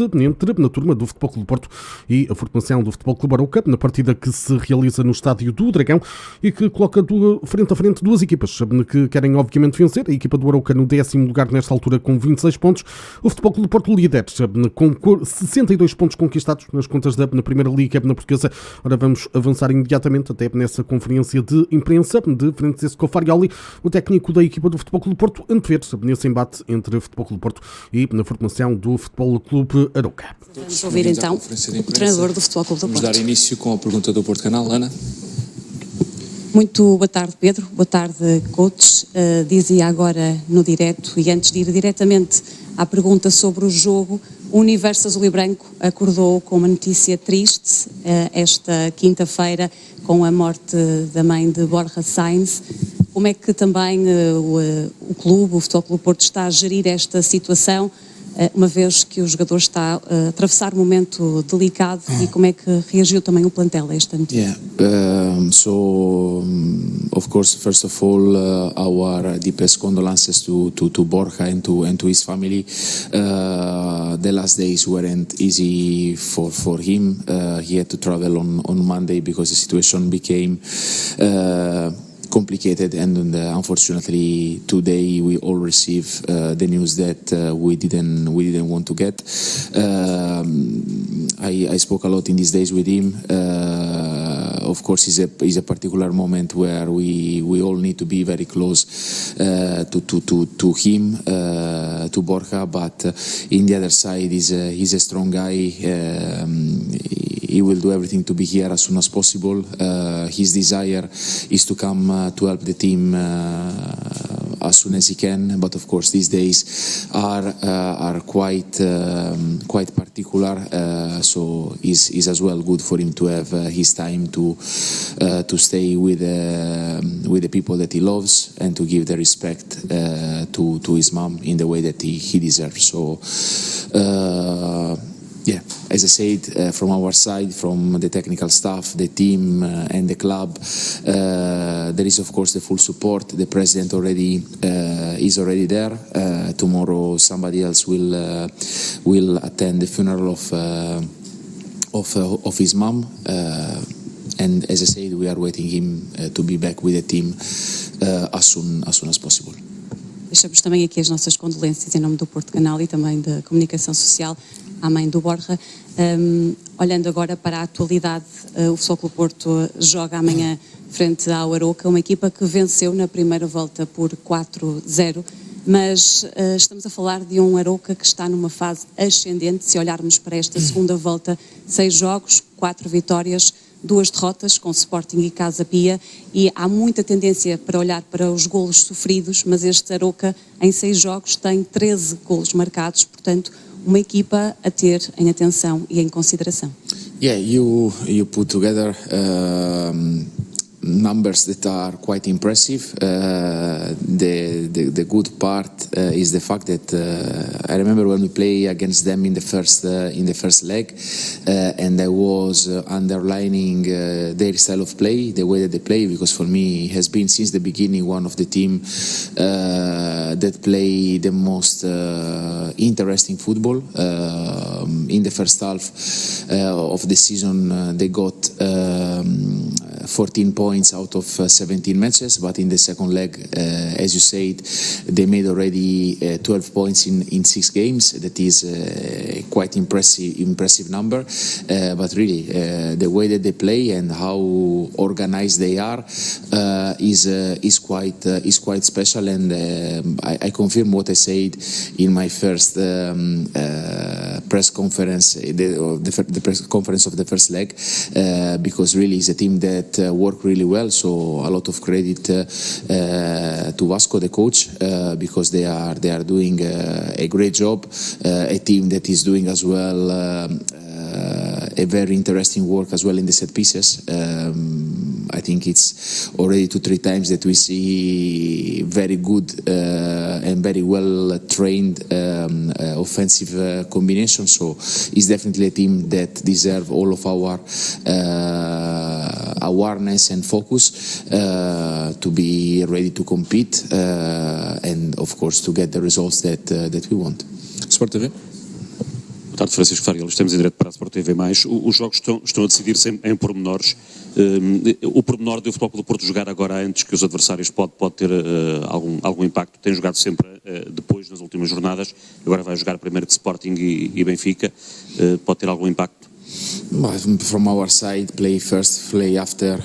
embate entre a turma do Futebol Clube Porto e a formação do Futebol Clube Arouca, na partida que se realiza no estádio do Dragão e que coloca frente a frente duas equipas que querem obviamente vencer. A equipa do Arouca no 10º lugar nesta altura com 26 pontos, o Futebol Clube Porto líder com 62 pontos conquistados nas contas da Primeira Liga na portuguesa. Ora, vamos avançar imediatamente até nessa conferência de imprensa de Francesco Farioli, o técnico da equipa do Futebol Clube Porto, antever nesse embate entre o Futebol Clube Porto e na formação do Futebol Clube Arouca. Vamos ouvir então o treinador do Futebol Clube do Porto. Vamos dar início com a pergunta do Porto Canal, Ana. Muito boa tarde, Pedro. Boa tarde, coach. Dizia agora no direto, e antes de ir diretamente à pergunta sobre o jogo, o Universo Azul e Branco acordou com uma notícia triste esta quinta-feira com a morte da mãe de Borja Sainz. Como é que também o clube, o Futebol Clube Porto, está a gerir esta situação, uma vez que o jogador está a atravessar um momento delicado, e como é que reagiu também o plantel a esta notícia? Of course, first of all, our deepest condolences to Borja and to his family. The last days weren't easy for him. He had to travel on Monday because the situation became complicated, and unfortunately today we all receive the news that we didn't want to get. I spoke a lot in these days with him. Of course, is a particular moment where we all need to be very close to him, to Borja. But in the other side, he's a strong guy. He will do everything to be here as soon as possible. His desire is to come to help the team as soon as he can. But of course, these days are quite particular. So is as well good for him to have his time to stay with the people that he loves and to give the respect to his mom in the way that he deserves. So. Yeah, as I said, from our side, from the technical staff, the team and the club, there is of course the full support. The president is already there. Tomorrow somebody else will attend the funeral of his mom. And as I said, we are waiting him to be back with the team as soon as possible. Deixamos também aqui as nossas condolências em nome do Porto Canal e também da Comunicação Social à mãe do Borja. Olhando agora para a atualidade, o Futebol Clube Porto joga amanhã frente ao Arouca, uma equipa que venceu na primeira volta por 4-0, mas estamos a falar de um Arouca que está numa fase ascendente. Se olharmos para esta segunda volta, 6 jogos, 4 vitórias, 2 derrotas com Sporting e Casa Pia, e há muita tendência para olhar para os golos sofridos, mas este Arouca em 6 jogos tem 13 golos marcados, portanto uma equipa a ter em atenção e em consideração. Yeah, you put together numbers that are quite impressive. The good part is the fact that I remember when we play against them in the first leg, and I was underlining their style of play, the way that they play, because for me it has been since the beginning one of the team that play the most interesting football. In the first half of the season, they got 14 points out of 17 matches, but in the second leg, as you said, they made already 12 points in 6 games. That is quite impressive number. But really, the way that they play and how organized they are is quite special. And I confirm what I said in my first press conference, the press conference of the first leg, because really it's a team that work really well. So a lot of credit to Vasco, the coach, because they are doing a great job. A team that is doing as well a very interesting work as well in the set pieces. I think it's already 2-3 times that we see very good and very well trained offensive combination. So it's definitely a team that deserve all of our awareness and focus to be ready to compete and of course to get the results that we want. Sport TV. tarde, Francisco Farioli, estamos em direto para a Sport TV+. Os jogos estão a decidir-se em pormenores. O pormenor do Futebol Clube do Porto jogar agora antes que os adversários pode ter algum impacto. Tem jogado sempre depois, nas últimas jornadas. Agora vai jogar primeiro que Sporting e Benfica. Pode ter algum impacto? From our side, play first, play after.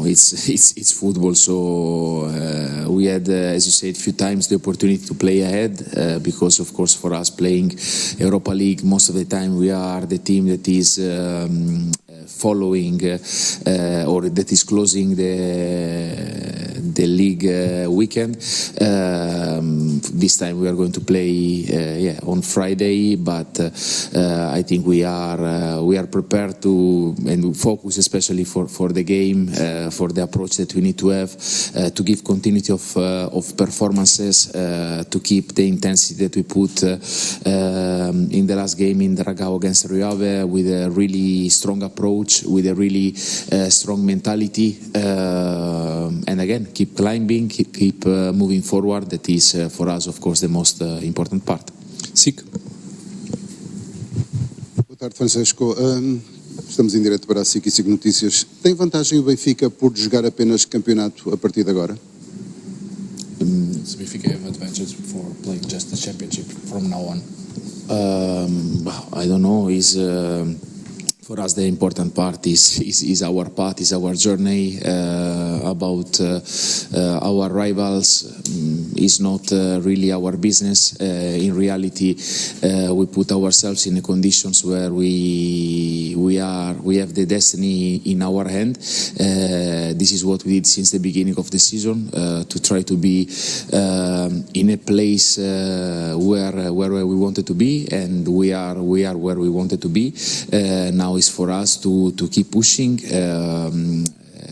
It's football, so we had, as you said, a few times the opportunity to play ahead because, of course, for us playing Europa League, most of the time we are the team that is following or that is closing the league weekend. This time we are going to play on Friday, but I think we are prepared to and focus especially for the game, for the approach that we need to have to give continuity of performances, to keep the intensity that we put in the last game in Dragao against Rio Ave with a really strong approach, with a really strong mentality, and again keep climbing, keep moving forward. That is for us, of course, the most important part. SIC. Boa tarde, Francesco. Estamos em direto para a SIC e SIC Notícias. Tem vantagem o Benfica por jogar apenas campeonato a partir de agora? Does Benfica have advantage for playing just the championship from now on? I don't know. For us, the important part is our path, is our journey. About our rivals is not really our business. In reality, we put ourselves in the conditions where we have the destiny in our hand. This is what we did since the beginning of the season, to try to be in a place where we wanted to be, and we are where we wanted to be. Now is for us to keep pushing.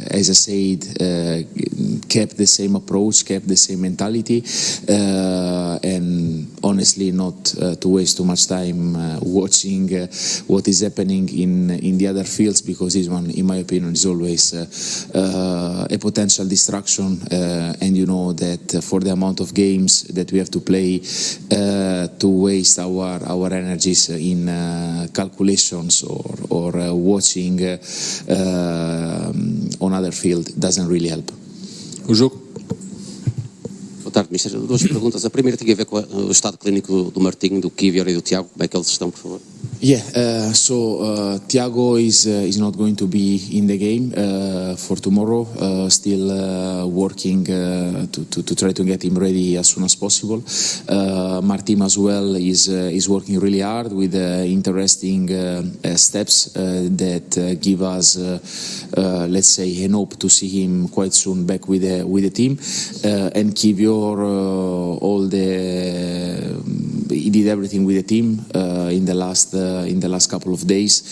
As I said, kept the same approach, kept the same mentality, and honestly not to waste too much time watching what is happening in the other fields, because this one, in my opinion, is always a potential distraction, and you know that for the amount of games that we have to play, to waste our energies in calculations or watching on other field doesn't really help. O jogo. Boa tarde, Mister. Duas perguntas. A primeira tinha a ver com o estado clínico do Martinho, do Kivior e do Tiago. Como é que eles estão, por favor? Yeah, so Thiago is not going to be in the game for tomorrow. Still working to try to get him ready as soon as possible. Martim as well is working really hard with interesting steps that give us, let's say, an hope to see him quite soon back with the team. And Kivior, he did everything with the team in the last couple of days,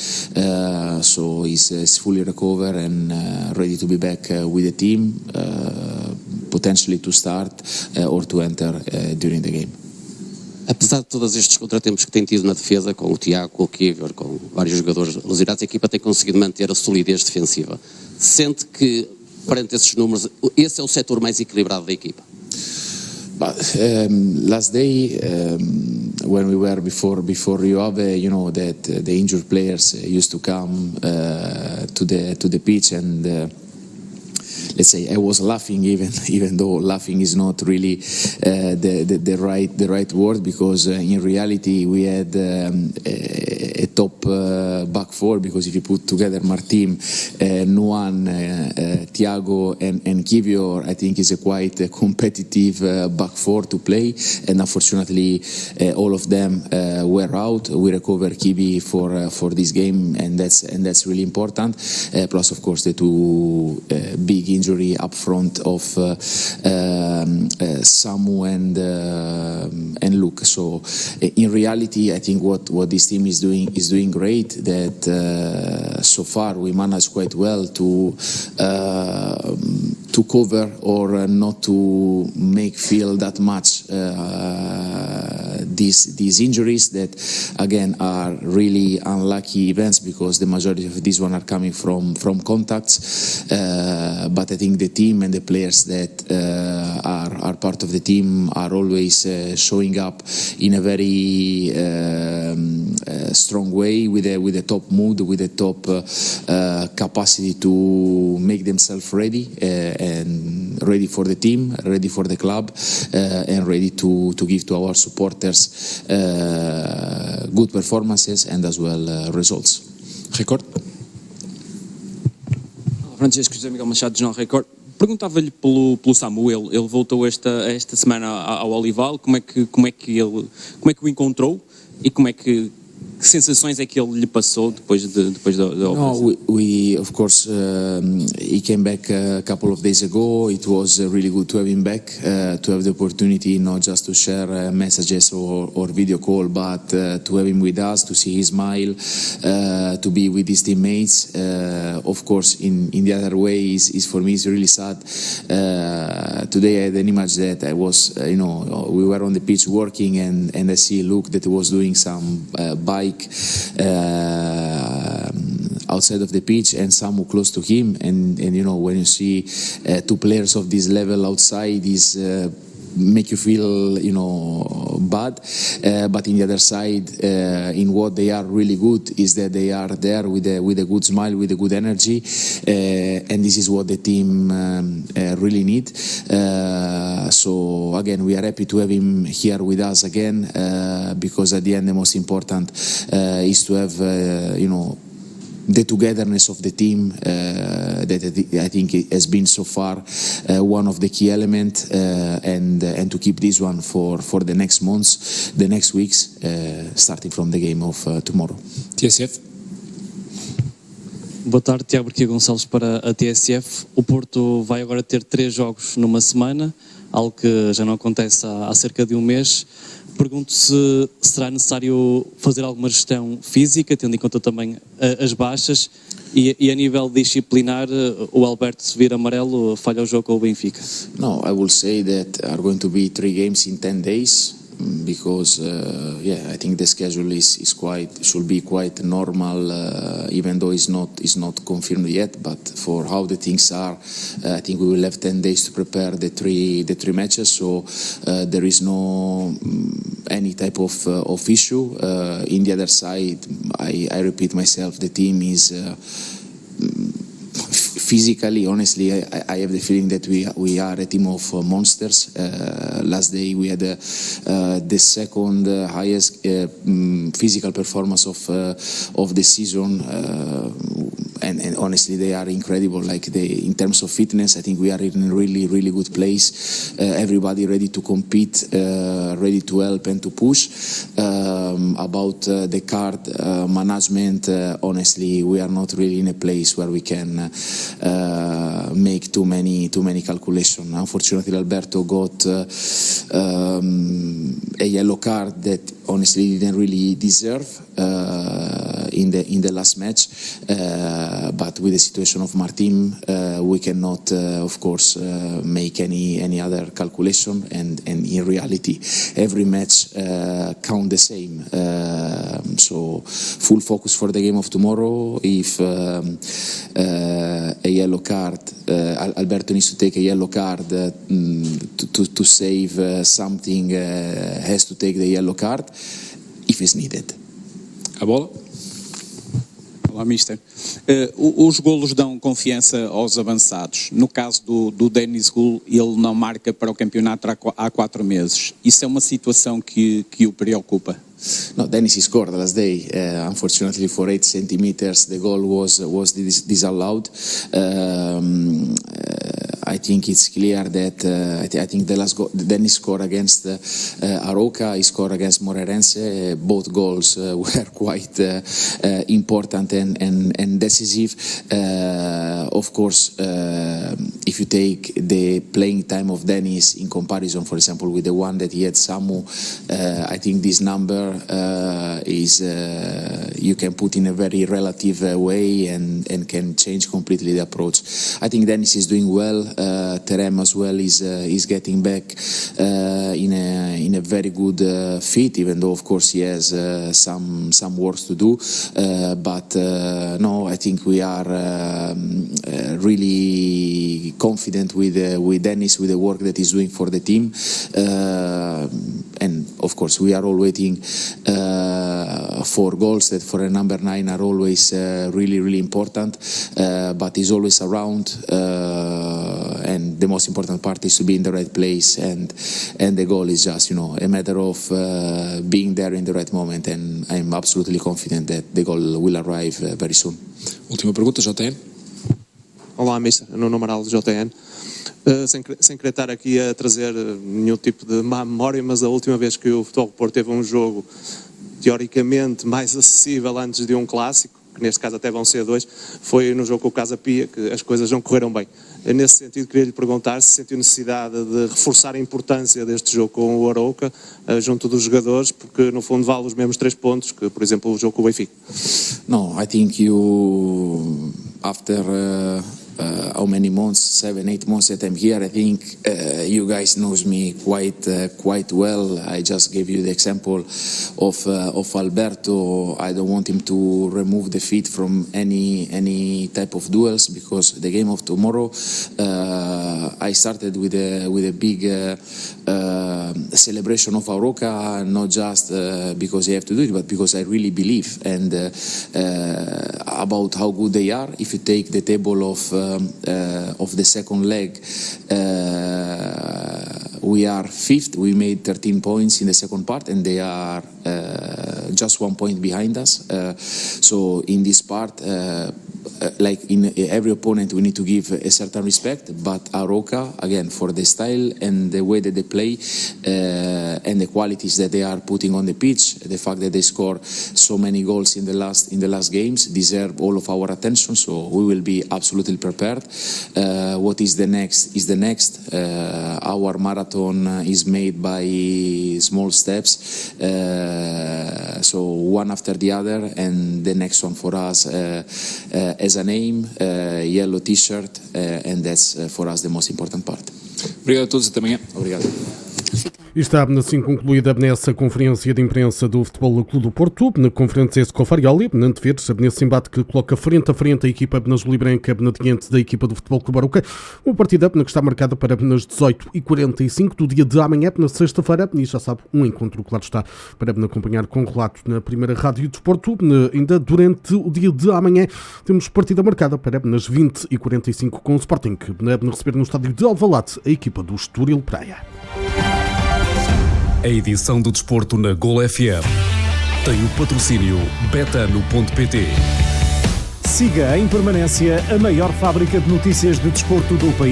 so he's fully recovered and ready to be back with the team, potentially to start or to enter during the game. Apesar de todos estes contratempos que tem tido na defesa, com o Tiago, com o Kivior, com vários jogadores lesionados, a equipa tem conseguido manter a solidez defensiva. Sente que, perante esses números, esse é o setor mais equilibrado da equipa? But last day, when we were before Rio Ave, you know that the injured players used to come to the pitch, and let's say I was laughing, even though laughing is not really the right word, because in reality we had a top back four, because if you put together Martim, Nuan, Thiago and Kivior, I think is a quite competitive back four to play, and unfortunately all of them were out. We recovered Kivi for this game, and that's really important. Plus, of course, the two big injury up front of Samu and Luke. So in reality, I think what this team is doing great. That so far we managed quite well to cover or not to make feel that much these injuries that again are really unlucky events because the majority of these one are coming from contacts. But I think the team and the players that are part of the team are always showing up in a very strong way with a top mood, with a top capacity to make themselves ready and ready for the team, ready for the club, and ready to give to our supporters good performances and as well results. Record. Francesco, José Miguel Machado, Jornal Record. Perguntava-lhe pelo Samuel, ele voltou esta semana ao Olival, como é que o encontrou e que sensações é que ele lhe passou depois da operação? No, we of course he came back a couple of days ago. It was really good to have him back, to have the opportunity not just to share messages or video call, but to have him with us, to see his smile, to be with his teammates. Of course, in the other way, is for me it's really sad. Today I had an image that I was, we were on the pitch working, and I see Luke that was doing some bike outside of the pitch, and Samu close to him, and when you see two players of this level outside, is make you feel bad, but in the other side, in what they are really good is that they are there with a good smile, with a good energy, and this is what the team really need. So again, we are happy to have him here with us again, because at the end the most important is to have the togetherness of the team that I think has been so far one of the key elements, and to keep this one for the next months, the next weeks, starting from the game of tomorrow. TSF. Boa tarde, Tiago Barquia Gonçalves para a TSF. O Porto vai agora ter 3 jogos numa semana, algo que já não acontece há cerca de um mês. Pergunto se será necessário fazer alguma gestão física, tendo em conta também as baixas, e a nível disciplinar, o Alberto, se vir amarelo, falha o jogo com o Benfica. No, I will say that are going to be 3 games in 10 days. Because I think the schedule should be quite normal, even though it's not confirmed yet. But for how the things are, I think we will have 10 days to prepare the three matches. So there is no any type of issue. In the other side, I repeat myself, the team is. Physically, honestly, I have the feeling that we are a team of monsters. Last day we had the second highest physical performance of the season, and honestly they are incredible. In terms of fitness, I think we are in a really, really good place. Everybody ready to compete, ready to help and to push. About the card management, honestly, we are not really in a place where we can make too many calculations. Unfortunately, Alberto got a yellow card that honestly didn't really deserve in the last match. But with the situation of Martin, we cannot, of course, make any other calculation. And in reality, every match count the same. So full focus for the game of tomorrow. If a yellow card, Alberto needs to take a yellow card to save something, has to take the yellow card if it's needed. A bola? Olá, Mister. Os golos dão confiança aos avançados. No caso do Dennis Gull, ele não marca para o campeonato há 4 meses. Isso é uma situação que o preocupa? No, Dennis scored last day. Unfortunately, for 8 centimeters, the goal was disallowed. I think it's clear that I think the last goal, Dennis scored against Arouca, he scored against Conferência. Both goals were quite important and decisive. Of course, if you take the playing time of Dennis in comparison, for example, with the one that he had Samu, I think this number is you can put in a very relative way and can change completely the approach. I think Dennis is doing well. Terem as well is getting back in a very good fit, even though of course he has some work to do. But no, I think we are really confident with Dennis, with the work that he's doing for the team, and of course we are all waiting for goals that for a number 9 are always really important, but he's always around, and the most important part is to be in the right place, and the goal is just a matter of being there in the right moment, and I'm absolutely confident that the goal will arrive very soon. Última pergunta, JN. Olá, Mister. Nuno Amaral, JN. Sem querer estar aqui a trazer nenhum tipo de má memória, mas a última vez que o Futebol Porto teve um jogo teoricamente mais acessível antes de um clássico, que neste caso até vão ser 2, foi no jogo com o Casa Pia, que as coisas não correram bem. Nesse sentido, queria lhe perguntar se sentiu necessidade de reforçar a importância deste jogo com o Arouca junto dos jogadores, porque no fundo vale os mesmos 3 pontos que, por exemplo, o jogo com o Benfica. No, I think you, after how many months, 7, 8 months that I'm here, I think you guys knows me quite well. I just gave you the example of Alberto. I don't want him to remove the feet from any type of duels, because the game of tomorrow, I started with a big celebration of Arouca, not just because I have to do it, but because I really believe and about how good they are. If you take the table of the second leg, we are 5th. We made 13 points in the second part, and they are just 1 point behind us. So in this part, like in every opponent, we need to give a certain respect, but Arouca, again, for the style and the way that they play and the qualities that they are putting on the pitch, the fact that they score so many goals in the last games, deserve all of our attention. So we will be absolutely prepared. What is the next is the next. Our marathon is made by small steps, so one after the other, and the next one for us as a name, yellow t-shirt, and that's for us the most important part. Obrigado a todos e até amanhã. Obrigado. E está assim concluída nessa conferência de imprensa do Futebol Clube do Porto, na Conferência com Farioli, na Antevisão, nesse embate que coloca frente a frente a equipa na azul e branca diante da equipa do Futebol Clube Arouca. Uma partida que está marcada para nas 18h45 do dia de amanhã, na sexta-feira, e já sabe, um encontro, claro está, para acompanhar com relato na primeira Rádio do Desporto. Ainda durante o dia de amanhã temos partida marcada para nas 20h45 com o Sporting, que receber no estádio de Alvalade a equipa do Estoril Praia. A edição do Desporto na Gol FM tem o patrocínio betano.pt. Siga em permanência a maior fábrica de notícias de desporto do país.